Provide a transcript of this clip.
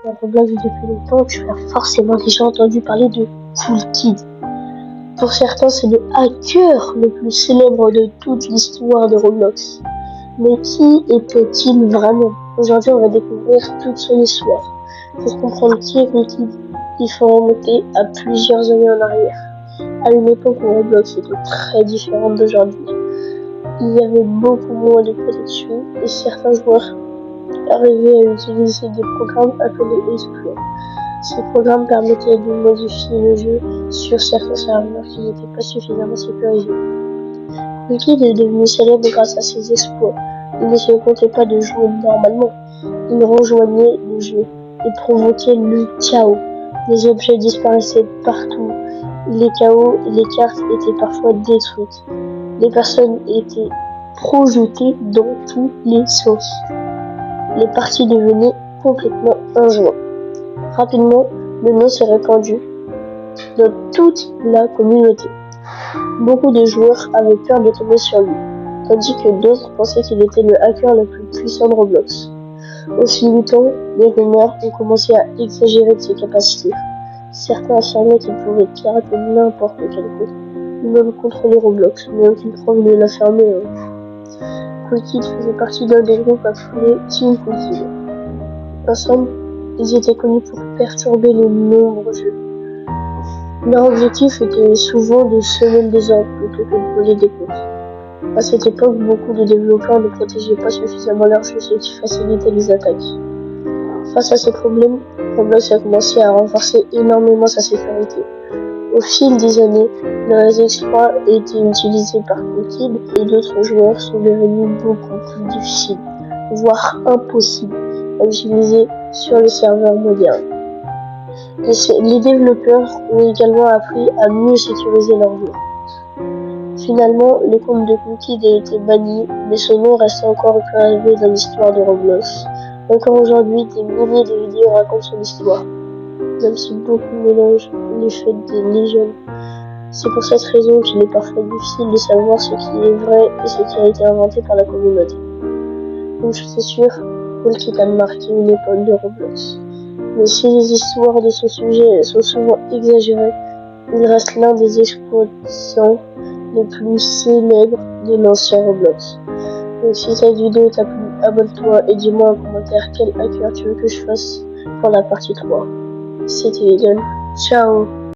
dans Roblox depuis longtemps, tu as forcément déjà entendu parler de CoolKid. Pour certains, c'est le hacker le plus célèbre de toute l'histoire de Roblox. Mais qui était-il vraiment? Aujourd'hui, on va découvrir toute son histoire. Pour comprendre qui est CoolKid, il faut remonter à plusieurs années en arrière, à une époque où Roblox était très différente d'aujourd'hui. Il y avait beaucoup moins de protection et certains joueurs arrivaient à utiliser des programmes appelés exploits. Ces programmes permettaient de modifier le jeu sur certains serveurs qui n'étaient pas suffisamment sécurisés. CoolKid est devenu célèbre grâce à ses exploits. Il ne se contentait pas de jouer normalement, il rejoignait le jeu et provoquait le chaos. Les objets disparaissaient partout, les chaos et les cartes étaient parfois détruites. Les personnes étaient projetées dans tous les sens. Les parties devenaient complètement injouables. Rapidement, le nom s'est répandu dans toute la communauté. Beaucoup de joueurs avaient peur de tomber sur lui, tandis que d'autres pensaient qu'il était le hacker le plus puissant de Roblox. Au fil du temps, les rumeurs ont commencé à exagérer de ses capacités. Certains affirmaient qu'il pouvait pirater n'importe quel code, ou même contrôler Roblox, mais aucune preuve ne l'affirmait. CoolKid faisait partie d'un des groupes appelés Team CoolKid. Ensemble, ils étaient connus pour perturber les nombreux jeux. Leur objectif était souvent de semer le désordre plutôt que de voler des comptes. À cette époque, beaucoup de développeurs ne protégeaient pas suffisamment leurs jeux, ce qui facilitait les attaques. Face à ces problèmes, Roblox a commencé à renforcer énormément sa sécurité. Au fil des années, leurs exploits étaient utilisés par CoolKid et d'autres joueurs sont devenus beaucoup plus difficiles, voire impossibles à utiliser sur les serveurs modernes. Les développeurs ont également appris à mieux sécuriser leurs jeux. Finalement, le compte de CoolKid a été banni, mais son nom reste encore gravé dans l'histoire de Roblox. Encore aujourd'hui, des milliers de vidéos racontent son histoire, même si beaucoup mélangent les faits des légendes. C'est pour cette raison qu'il est parfois difficile de savoir ce qui est vrai et ce qui a été inventé par la communauté. Une chose est sûre, CoolKid a marqué une époque de Roblox. Mais si les histoires de son sujet sont souvent exagérées, il reste l'un des exploitants les plus célèbres de l'ancien Roblox. Donc si cette vidéo t'a plu, abonne-toi et dis-moi en commentaire quel hacker tu veux que je fasse pour la partie 3. C'était Eden. Ciao!